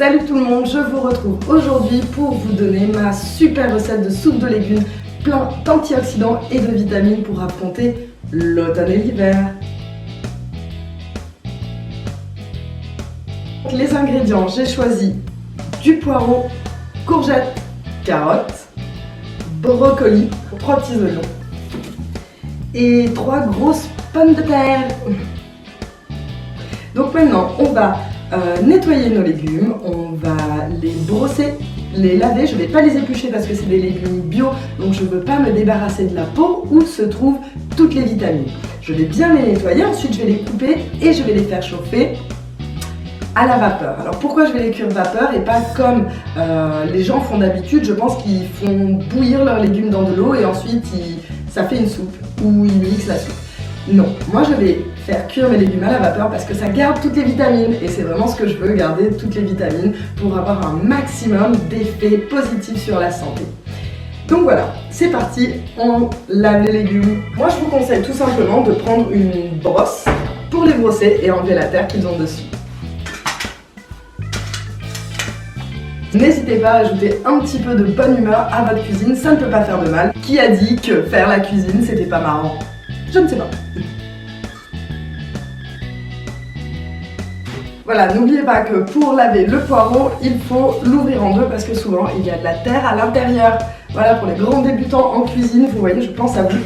Salut tout le monde, je vous retrouve aujourd'hui pour vous donner ma super recette de soupe de légumes plein d'antioxydants et de vitamines pour affronter l'automne et l'hiver. Les ingrédients, j'ai choisi du poireau, courgettes, carottes, brocoli, 3 petits oignons et 3 grosses pommes de terre. Donc maintenant, on va nettoyer nos légumes, on va les brosser, les laver. Je ne vais pas les éplucher parce que c'est des légumes bio, donc je ne veux pas me débarrasser de la peau où se trouvent toutes les vitamines. Je vais bien les nettoyer, ensuite je vais les couper et je vais les faire chauffer à la vapeur. Alors pourquoi je vais les cuire vapeur et pas comme les gens font d'habitude? Je pense qu'ils font bouillir leurs légumes dans de l'eau et ensuite ça fait une soupe ou ils mixent la soupe. Non, moi je vais faire cuire mes légumes à la vapeur parce que ça garde toutes les vitamines et c'est vraiment ce que je veux, garder toutes les vitamines pour avoir un maximum d'effets positifs sur la santé. Donc voilà, c'est parti, on lave les légumes. Moi je vous conseille tout simplement de prendre une brosse pour les brosser et enlever la terre qu'ils ont dessus. N'hésitez pas à ajouter un petit peu de bonne humeur à votre cuisine, ça ne peut pas faire de mal. Qui a dit que faire la cuisine c'était pas marrant? Je ne sais pas. Voilà, n'oubliez pas que pour laver le poireau, il faut l'ouvrir en deux parce que souvent il y a de la terre à l'intérieur. Voilà, pour les grands débutants en cuisine, vous voyez, je pense à vous.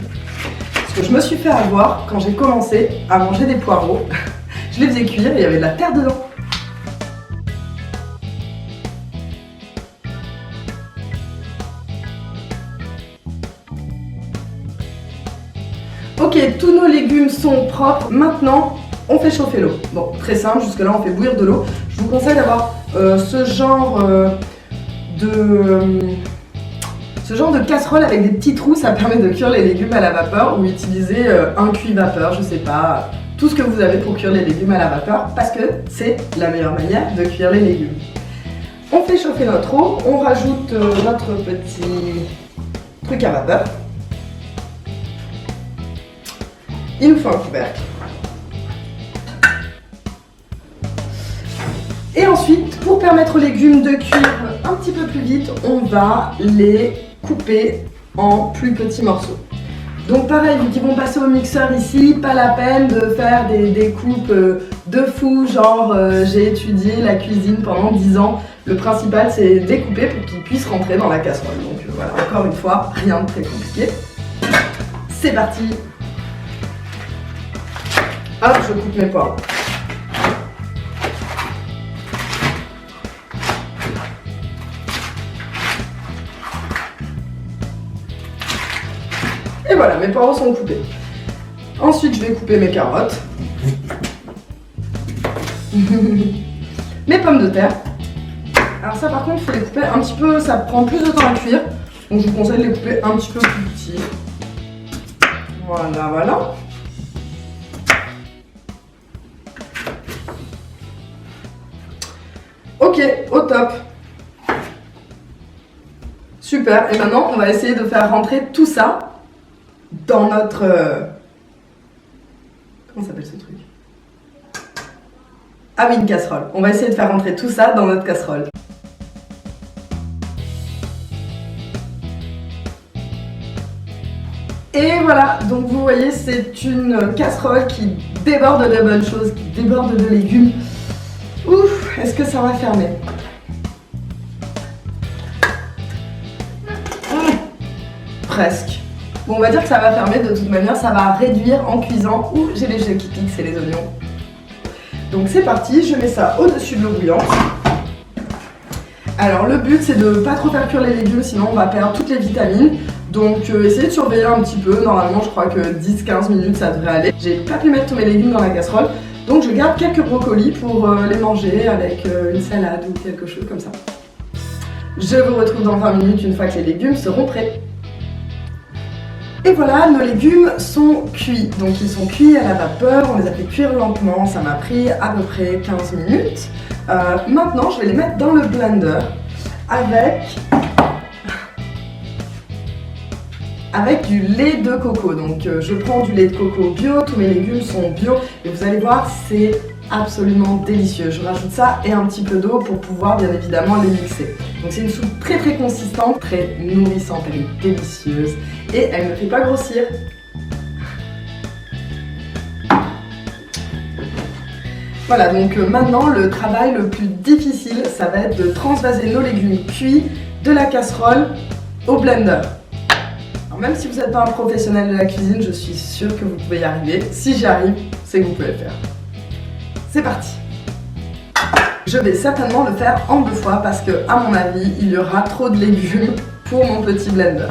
Parce que je me suis fait avoir quand j'ai commencé à manger des poireaux. Je les faisais cuire et il y avait de la terre dedans. Ok, tous nos légumes sont propres. Maintenant, on fait chauffer l'eau. Bon, très simple, jusque là on fait bouillir de l'eau. Je vous conseille d'avoir ce genre de casserole avec des petits trous. Ça permet de cuire les légumes à la vapeur ou utiliser un cuit vapeur, je sais pas, tout ce que vous avez pour cuire les légumes à la vapeur parce que c'est la meilleure manière de cuire les légumes. On fait chauffer notre eau, on rajoute notre petit truc à vapeur. Il nous faut un couvercle. Et ensuite, pour permettre aux légumes de cuire un petit peu plus vite, on va les couper en plus petits morceaux. Donc pareil, vu qu'ils vont passer au mixeur ici, pas la peine de faire des coupes de fou, genre j'ai étudié la cuisine pendant 10 ans. Le principal c'est découper pour qu'ils puissent rentrer dans la casserole. Donc voilà, encore une fois, rien de très compliqué. C'est parti! Hop, je coupe mes poireaux. Et voilà, mes poireaux sont coupés. Ensuite, je vais couper mes carottes. Mes pommes de terre. Alors ça, par contre, il faut les couper un petit peu, ça prend plus de temps à cuire. Donc je vous conseille de les couper un petit peu plus petits. Voilà, voilà. Ok, au top. Super, et maintenant on va essayer de faire rentrer tout ça dans notre... Comment s'appelle ce truc? Ah oui, une casserole. On va essayer de faire rentrer tout ça dans notre casserole. Et voilà, donc vous voyez, c'est une casserole qui déborde de bonnes choses, qui déborde de légumes. Ouf, est-ce que ça va fermer? Presque. Bon, on va dire que ça va fermer, de toute manière, ça va réduire en cuisant. Ouh, j'ai les yeux qui piquent, c'est les oignons. Donc c'est parti, je mets ça au-dessus de l'eau bouillante. Alors le but, c'est de ne pas trop faire cuire les légumes, sinon on va perdre toutes les vitamines. Donc essayez de surveiller un petit peu. Normalement, je crois que 10-15 minutes, ça devrait aller. J'ai pas pu mettre tous mes légumes dans la casserole. Donc je garde quelques brocolis pour les manger avec une salade ou quelque chose comme ça. Je vous retrouve dans 20 minutes une fois que les légumes seront prêts. Et voilà, nos légumes sont cuits. Donc ils sont cuits à la vapeur, on les a fait cuire lentement, ça m'a pris à peu près 15 minutes. Maintenant, je vais les mettre dans le blender avec du lait de coco. Donc je prends du lait de coco bio, tous mes légumes sont bio et vous allez voir, c'est absolument délicieux. Je rajoute ça et un petit peu d'eau pour pouvoir bien évidemment les mixer. Donc c'est une soupe très très consistante, très nourrissante, elle est délicieuse et elle ne fait pas grossir. Voilà, donc maintenant le travail le plus difficile, ça va être de transvaser nos légumes cuits de la casserole au blender. Alors même si vous n'êtes pas un professionnel de la cuisine, je suis sûre que vous pouvez y arriver. Si j'y arrive, c'est que vous pouvez le faire. C'est parti! Je vais certainement le faire en 2 fois parce que, à mon avis, il y aura trop de légumes pour mon petit blender.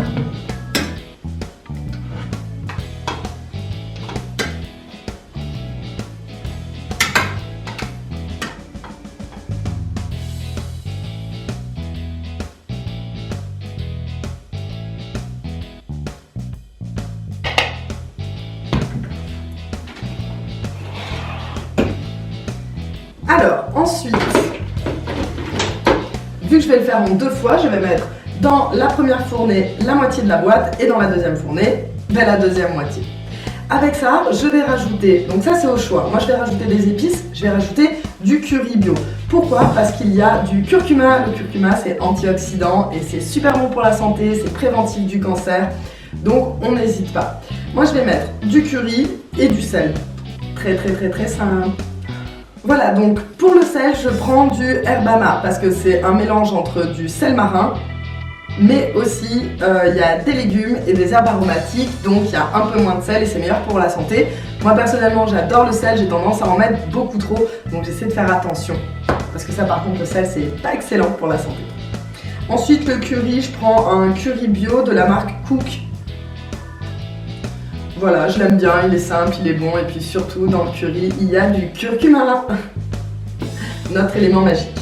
Alors, ensuite, vu que je vais le faire en 2 fois, je vais mettre dans la première fournée la moitié de la boîte et dans la deuxième fournée, la deuxième moitié. Avec ça, je vais rajouter, donc ça c'est au choix, moi je vais rajouter des épices, je vais rajouter du curry bio. Pourquoi? Parce qu'il y a du curcuma, le curcuma c'est antioxydant et c'est super bon pour la santé, c'est préventif du cancer, donc on n'hésite pas. Moi je vais mettre du curry et du sel, très simple. Voilà, donc pour le sel, je prends du Herbama parce que c'est un mélange entre du sel marin, mais aussi il y a des légumes et des herbes aromatiques, donc il y a un peu moins de sel et c'est meilleur pour la santé. Moi personnellement, j'adore le sel, j'ai tendance à en mettre beaucoup trop, donc j'essaie de faire attention. Parce que ça par contre, le sel, c'est pas excellent pour la santé. Ensuite, le curry, je prends un curry bio de la marque Cook. Voilà, je l'aime bien, il est simple, il est bon, et puis surtout dans le curry, il y a du curcuma, notre élément magique.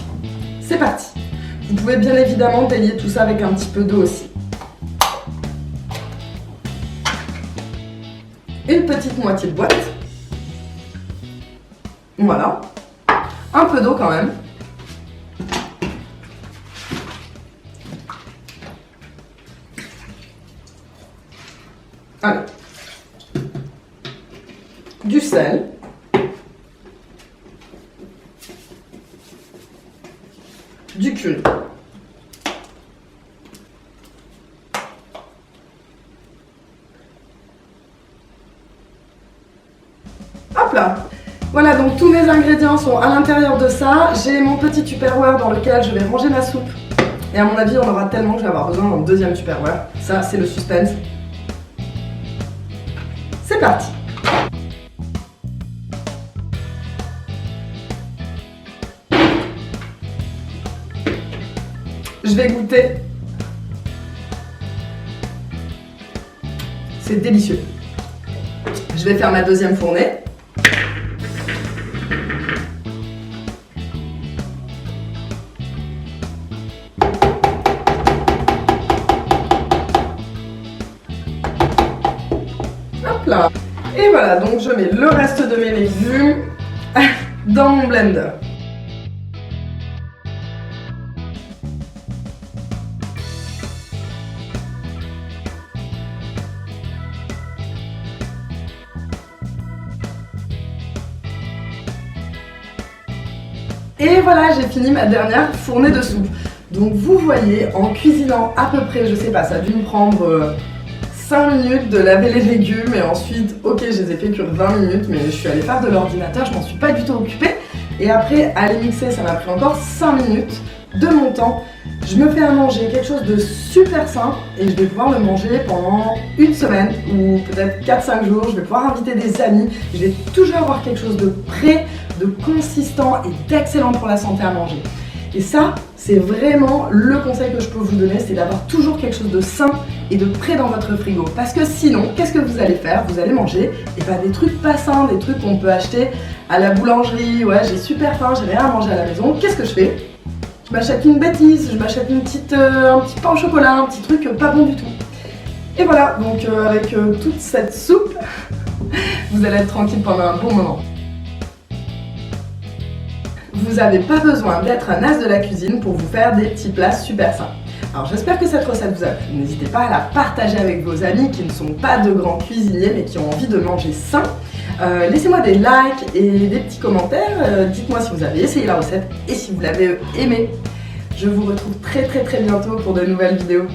C'est parti! Vous pouvez bien évidemment délier tout ça avec un petit peu d'eau aussi. Une petite moitié de boîte. Voilà. Un peu d'eau quand même. Allez. Du sel, du curry. Hop là! Voilà, donc tous mes ingrédients sont à l'intérieur de ça. J'ai mon petit Tupperware dans lequel je vais ranger ma soupe. Et à mon avis, on aura tellement que je vais avoir besoin d'un deuxième Tupperware. Ça, c'est le suspense. C'est parti! Je vais goûter. C'est délicieux. Je vais faire ma deuxième fournée. Hop là. Et voilà, donc je mets le reste de mes légumes dans mon blender. Et voilà, j'ai fini ma dernière fournée de soupe. Donc vous voyez, en cuisinant à peu près, je sais pas, ça a dû me prendre 5 minutes de laver les légumes et ensuite, ok, je les ai fait cuire 20 minutes, mais je suis allée faire de l'ordinateur, je m'en suis pas du tout occupée. Et après, à les mixer, ça m'a pris encore 5 minutes de mon temps. Je me fais à manger quelque chose de super sain et je vais pouvoir le manger pendant une semaine ou peut-être 4-5 jours. Je vais pouvoir inviter des amis. Je vais toujours avoir quelque chose de prêt, de consistant et d'excellent pour la santé à manger. Et ça, c'est vraiment le conseil que je peux vous donner, c'est d'avoir toujours quelque chose de sain et de prêt dans votre frigo. Parce que sinon, qu'est-ce que vous allez faire? Vous allez manger des trucs pas sains, des trucs qu'on peut acheter à la boulangerie. Ouais, j'ai super faim, j'ai rien à manger à la maison. Qu'est-ce que je fais? Je m'achète une bêtise, je m'achète un petit pain au chocolat, un petit truc pas bon du tout. Et voilà, donc avec toute cette soupe, vous allez être tranquille pendant un bon moment. Vous n'avez pas besoin d'être un as de la cuisine pour vous faire des petits plats super sains. Alors j'espère que cette recette vous a plu. N'hésitez pas à la partager avec vos amis qui ne sont pas de grands cuisiniers mais qui ont envie de manger sain. Laissez-moi des likes et des petits commentaires. Dites-moi si vous avez essayé la recette et si vous l'avez aimée. Je vous retrouve très bientôt pour de nouvelles vidéos.